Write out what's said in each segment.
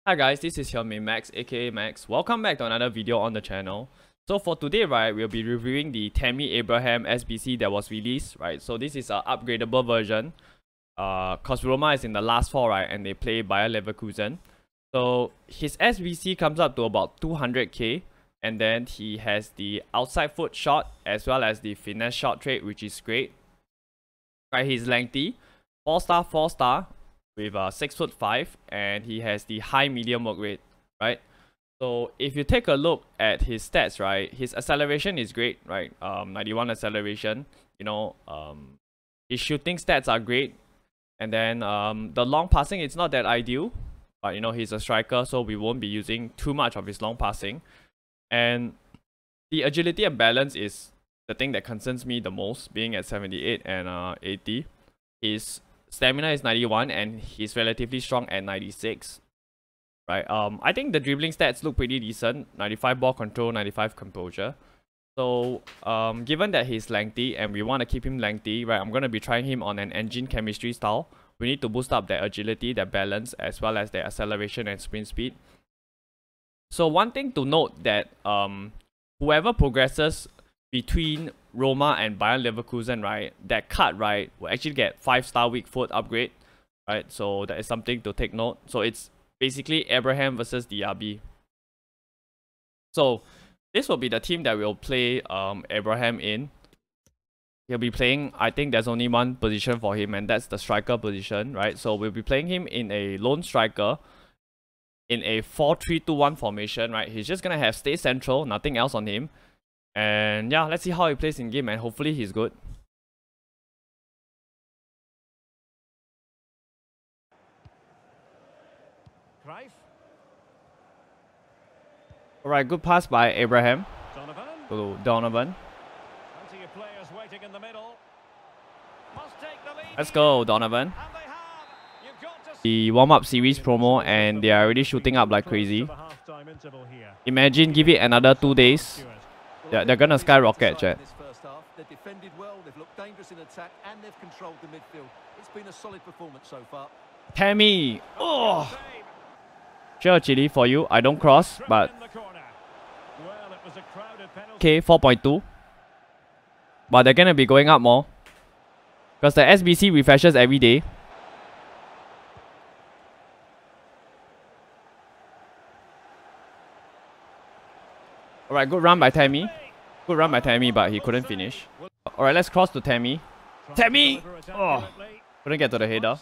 Hi guys, this is your main Max aka Max. Welcome back to another video on the channel. So for today, right, we'll be reviewing the Tammy Abraham SBC that was released, right? So this is an upgradable version. Cause Roma is in the last four, right, and they play Bayer Leverkusen. So his SBC comes up to about 200k, and then he has the outside foot shot as well as the finesse shot trait, which is great. Right, he's lengthy, 4-star, 4-star. With 6'5", and he has the high medium work rate, right? So if you take a look at his stats, right, his acceleration is great, right? 91 acceleration, his shooting stats are great, and then the long passing, it's not that ideal, but he's a striker, so we won't be using too much of his long passing. And the agility and balance is the thing that concerns me the most, being at 78 and 80. His stamina is 91 and he's relatively strong at 96. Right. I think the dribbling stats look pretty decent. 95 ball control, 95 composure. So given that he's lengthy and we want to keep him lengthy, right, I'm gonna be trying him on an engine chemistry style. We need to boost up their agility, their balance, as well as their acceleration and sprint speed. So one thing to note that whoever progresses between Roma and Bayer Leverkusen, right, that cut, right, will actually get 5-star weak foot upgrade, right? So that is something to take note. So it's basically Abraham versus Diaby. So this will be the team that will play Abraham in. He'll be playing, I think there's only one position for him, and that's the striker position, right? So we'll be playing him in a lone striker in a 4-3-2-1 formation, right? He's just gonna have stay central, nothing else on him. And yeah, let's see how he plays in game, and hopefully he's good. Alright, good pass by Abraham to Donovan. Let's go, Donovan. The warm-up series promo, and they are already shooting up like crazy. Imagine, give it another 2 days. They're gonna skyrocket, chat. They've defended well, they've looked dangerous in attack, and they've controlled the midfield. It's been a solid performance so far. Tammy! Oh! Sure, Chili, for you. I don't cross, but... Okay, 4.2. But they're gonna be going up more. Because the SBC refreshes every day. Alright, good run by Tammy. Good run by Tammy, but he couldn't finish. Alright, let's cross to Tammy. Tammy! Oh! Couldn't get to the header.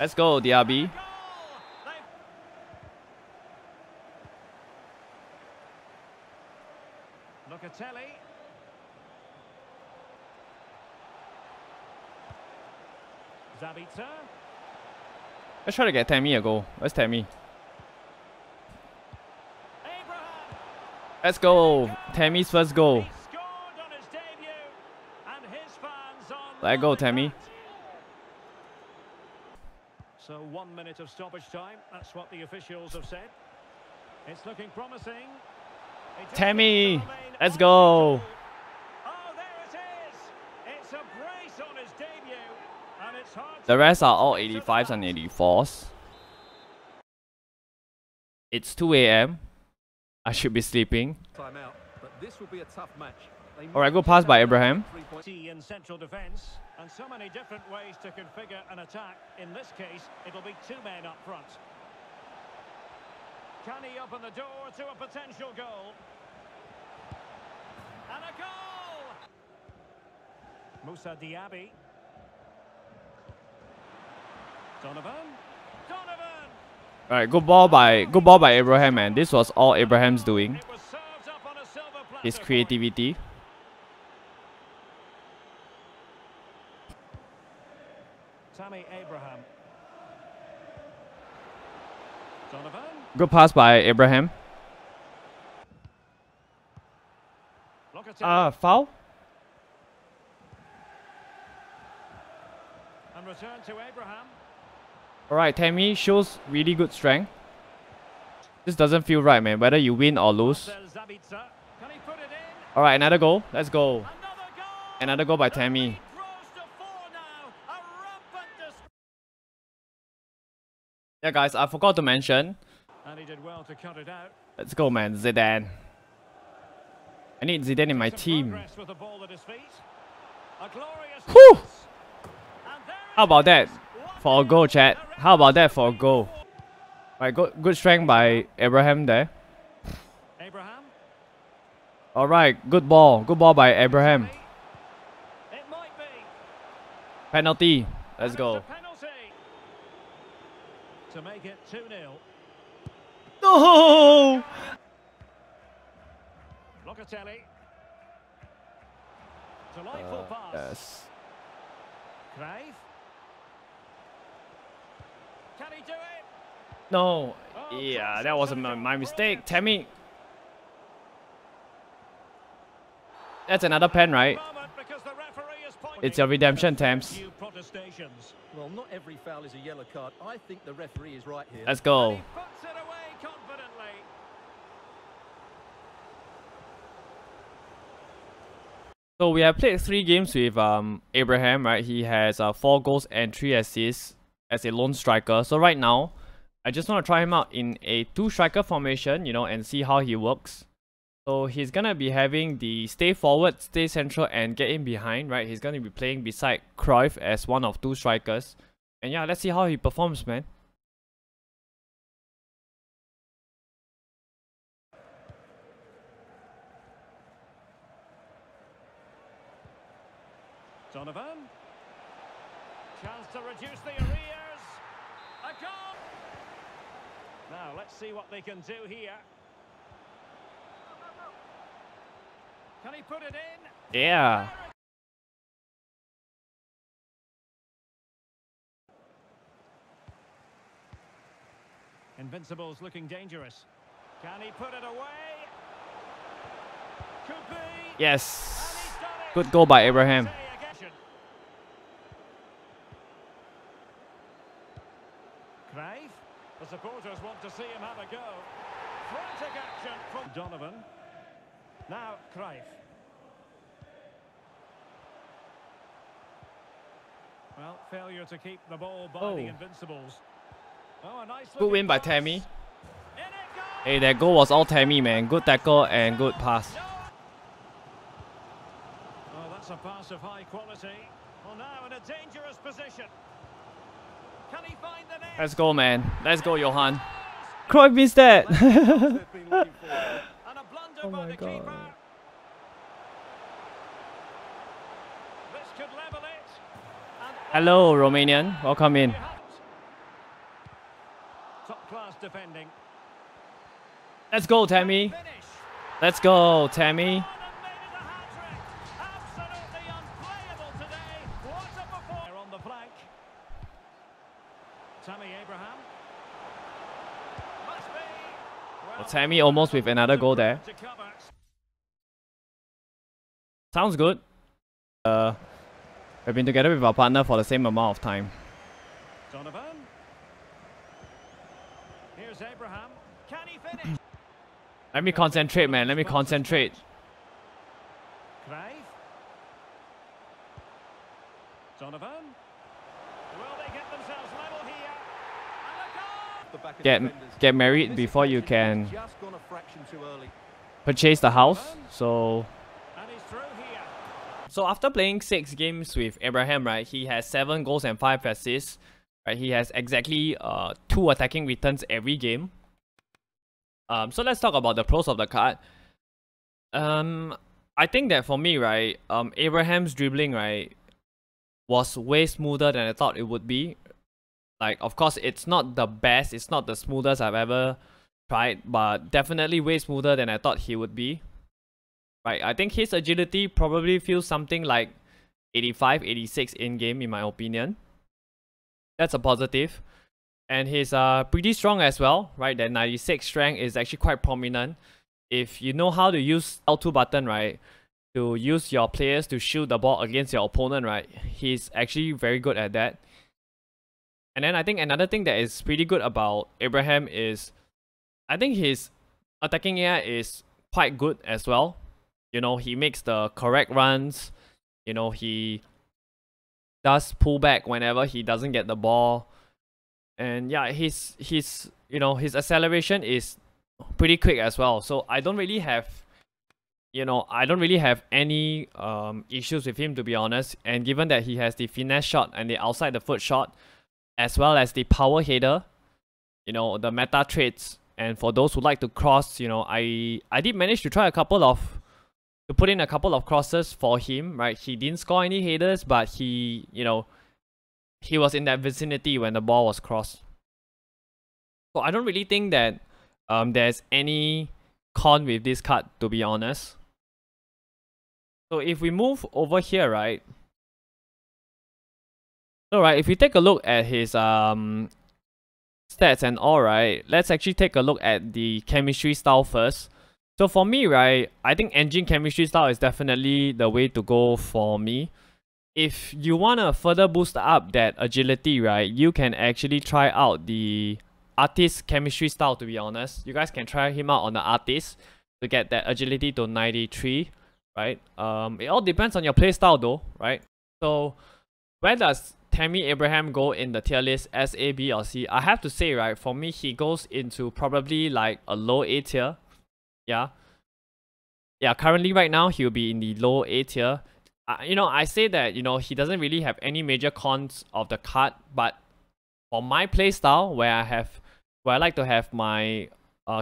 Let's go, Diaby. Let's try to get Tammy a goal. Where's Tammy? Let's go. Tammy's first goal. Let go, Tammy. So 1 minute of stoppage time. That's what the officials have said. It's looking promising. Tammy, let's go. Oh, there it is. It's a brace on his debut. And it's hard. The rest are all 85s and 84s. It's 2 AM. I should be sleeping. Alright, good pass by Abraham. In central defense, and so many different ways to configure an attack. In this case, it'll be 2 men up front. Can he open the door to a potential goal? And a goal! Moussa Diaby. Donovan. Alright, good ball by Abraham, man. This was all Abraham's doing. His creativity. Tammy Abraham. Donovan. Good pass by Abraham. Foul? And return to Abraham. Alright, Tammy shows really good strength. This doesn't feel right, man. Whether you win or lose. Alright, another goal. Let's go. Another goal by Tammy. Yeah, guys, I forgot to mention. And he did well to cut it out. Let's go, man, Zidane. I need Zidane in my team. With the ball at his feet. A glorious Whew! pass. And there How it about is. that for a goal, chat? How about that for a goal? Right, good strength by Abraham there. Abraham. Alright, good ball by Abraham. It might be. Penalty. Let's And go. it's a penalty. To make it 2-0. No! Locatelli. Delightful pass. Yes. Crave. Can he do it? No. Oh, Yeah, that was my mistake. Tammy. That's another pen, right? Moment because the referee is pointing. It's your redemption, Tams. Few protestations. Well, not every foul is a yellow card. I think the referee is right here. Let's And go. he puts it away confidently. So we have played 3 games with Abraham, right? He has 4 goals and 3 assists as a lone striker. So right now, I just want to try him out in a 2-striker formation, you know, and see how he works. So he's gonna be having the stay forward, stay central, and get in behind, right? He's gonna be playing beside Cruyff as one of 2 strikers. And yeah, let's see how he performs, man. Donovan. Chance to reduce the arrears. A goal. Now let's see what they can do here. Can he put it in? Yeah. Invincibles looking dangerous. Can he put it away? Could be. Yes. And he's done it. Good goal by Abraham. Crave. The supporters want to see him have a go. Frantic action from Donovan. Now Crave. Well, failure to keep the ball by the Invincibles. Oh, a nice Good win by pass. Tammy. In it goes. Hey, that goal was all Tammy, man. Good tackle and good pass. Oh, that's a pass of high quality. Well, now in a dangerous position. Can he find the net? Let's go, man. Let's go, Johan. Cruyff missed that. They've been looking for. And a blunder Oh by my the God. keeper. This could level it. And Hello, Romanian. Welcome in. top class defending. Let's go, Tammy. Finish. Let's go, Tammy. And made it a hat-trick. Absolutely unplayable today. What a performance on the flank. Tammy Abraham. Must be. Well, Tammy almost with another goal there. to cover. Sounds good. We've been together with our partner for the same amount of time. Donovan. Here's Abraham. Can he finish? Let me concentrate, man. Let me concentrate. Crave. Donovan. Will they get themselves level here? And a goal! The back of defenders. Get married This before you occasion, can just gone a fraction too early. purchase the house. So And he's through here. So after playing 6 games with Abraham, right, he has 7 goals and 5 assists. Right, he has exactly 2 attacking returns every game. So let's talk about the pros of the card. I think that for me, right, Abraham's dribbling, right, was way smoother than I thought it would be. Like, of course, it's not the best, it's not the smoothest I've ever tried, but definitely way smoother than I thought he would be. Right, I think his agility probably feels something like 85, 86 in-game in my opinion. That's a positive. And he's pretty strong as well, right? That 96 strength is actually quite prominent. If you know how to use L2 button, right, to use your players to shoot the ball against your opponent, right, he's actually very good at that. And then I think another thing that is pretty good about Abraham is, I think his attacking AI is quite good as well. You know, he makes the correct runs. You know, he does pull back whenever he doesn't get the ball. And yeah, his you know, his acceleration is pretty quick as well. So I don't really have, you know, I don't really have any issues with him, to be honest. And given that he has the finesse shot and the outside the foot shot, as well as the power header, you know, the meta traits. And for those who like to cross, you know, I did manage to try to put in a couple of crosses for him, right? He didn't score any headers, but he, you know, he was in that vicinity when the ball was crossed. So I don't really think that there's any con with this card, to be honest. So if we move over here, right? So right, if we take a look at his stats and all, right, let's actually take a look at the chemistry style first. So for me, right, I think engine chemistry style is definitely the way to go for me. If you want to further boost up that agility, right, you can actually try out the artist chemistry style, to be honest. You guys can try him out on the artist to get that agility to 93, right? It all depends on your play style though, right? So where does Tammy Abraham go in the tier list, S, A, B, or C? I have to say, right, for me, he goes into probably like a low A tier. Yeah. Yeah, currently right now, he'll be in the low A tier. You know, I say that, you know, he doesn't really have any major cons of the card, but for my playstyle, where I like to have my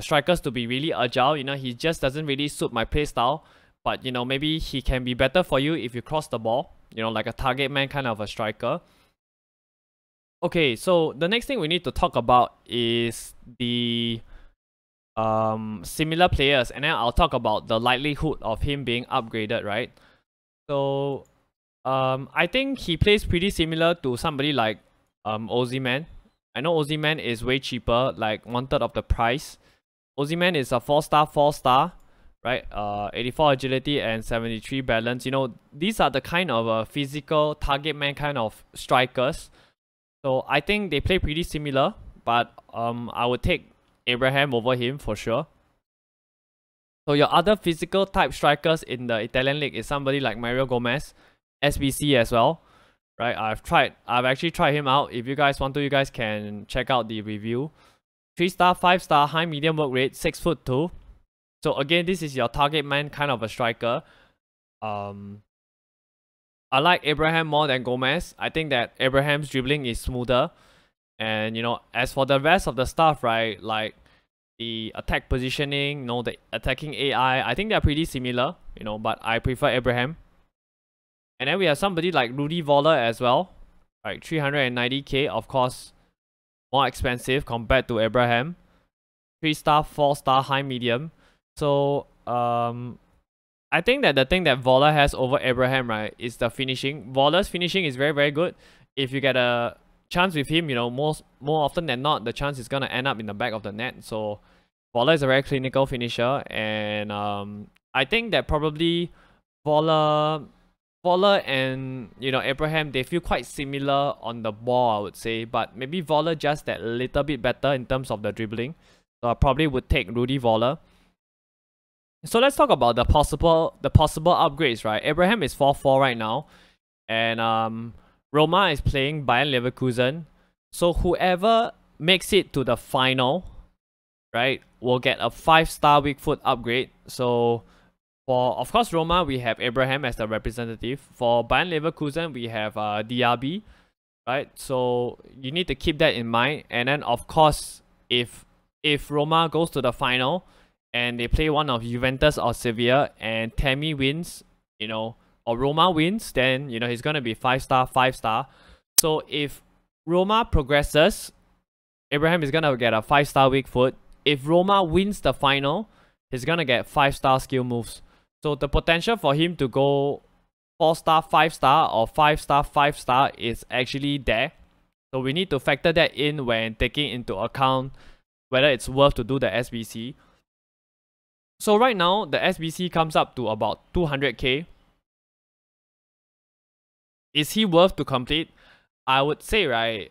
strikers to be really agile, you know, he just doesn't really suit my playstyle. But, you know, maybe he can be better for you if you cross the ball, you know, like a target man kind of a striker. Okay, so the next thing we need to talk about is the similar players, and then I'll talk about the likelihood of him being upgraded, right? So I think he plays pretty similar to somebody like Ozyman. I know Ozyman is way cheaper, like 1/3 of the price. Ozyman is a 4-star, right? 84 agility and 73 balance. You know, these are the kind of physical target man kind of strikers. So I think they play pretty similar, but I would take Abraham over him for sure. So your other physical type strikers in the Italian league is somebody like Mario Gomez, SBC as well, right? I've actually tried him out. If you guys want to, you guys can check out the review. 3-star, 5-star, high medium work rate, 6'2". So again, this is your target man kind of a striker. I like Abraham more than Gomez. I think that Abraham's dribbling is smoother. And, you know, as for the rest of the stuff, right, like the attack positioning, you know, the attacking AI, I think they're pretty similar, you know, but I prefer Abraham. And then we have somebody like Rudy Voller as well, right, 390k, of course, more expensive compared to Abraham. 3-star, 4-star, high medium. So, I think that the thing that Voller has over Abraham, right, is the finishing. Voller's finishing is very, very good. If you get a chance with him, you know, more often than not, the chance is gonna end up in the back of the net. So Voller is a very clinical finisher, and I think that probably Voller and, you know, Abraham, they feel quite similar on the ball, I would say, but maybe Voller just that little bit better in terms of the dribbling. So I probably would take Rudy Voller. So let's talk about the possible upgrades, right? Abraham is 4-4 right now, and Roma is playing Bayern Leverkusen. So whoever makes it to the final, right, will get a 5-star weak foot upgrade. So for, of course, Roma, we have Abraham as the representative. For Bayern Leverkusen, we have Diaby, right? So you need to keep that in mind. And then, of course, if Roma goes to the final and they play one of Juventus or Sevilla and Tammy wins, you know, or Roma wins, then, you know, he's going to be 5-star, 5-star. So if Roma progresses, Abraham is going to get a 5-star weak foot. If Roma wins the final, he's going to get 5-star skill moves. So the potential for him to go 4-star, 5-star or 5-star, 5-star is actually there. So we need to factor that in when taking into account whether it's worth to do the SBC. So right now, the SBC comes up to about 200k. Is he worth to complete? I would say, right,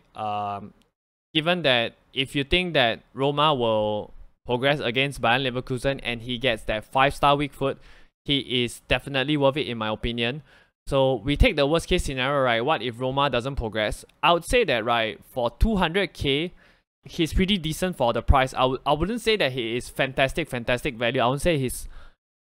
given that if you think that Roma will progress against Bayern Leverkusen and he gets that 5-star weak foot, he is definitely worth it in my opinion. So we take the worst case scenario, right? What if Roma doesn't progress? I would say that, right, for 200k, he's pretty decent for the price. I wouldn't say that he is fantastic value. I wouldn't say he's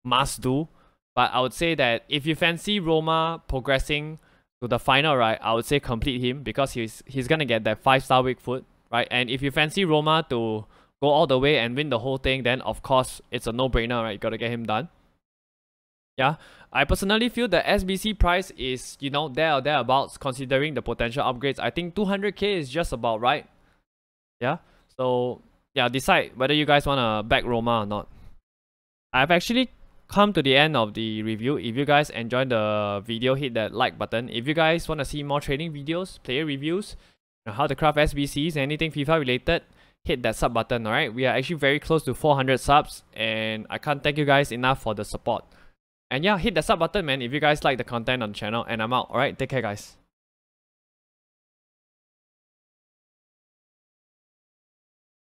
must do. But I would say that if you fancy Roma progressing to the final, right, I would say complete him because he's gonna get that 5-star weak foot, right? And if you fancy Roma to go all the way and win the whole thing, then of course it's a no-brainer, right? You gotta get him done. Yeah, I personally feel the SBC price is, you know, there or thereabouts considering the potential upgrades. I think 200k is just about right. Yeah, so yeah, decide whether you guys wanna back Roma or not. I've actually come to the end of the review. If you guys enjoyed the video, hit that like button. If you guys want to see more trading videos, player reviews, how to craft SBCs, anything FIFA related, hit that sub button. Alright, we are actually very close to 400 subs, and I can't thank you guys enough for the support. And yeah, hit the sub button, man, if you guys like the content on the channel. And I'm out. Alright, take care, guys.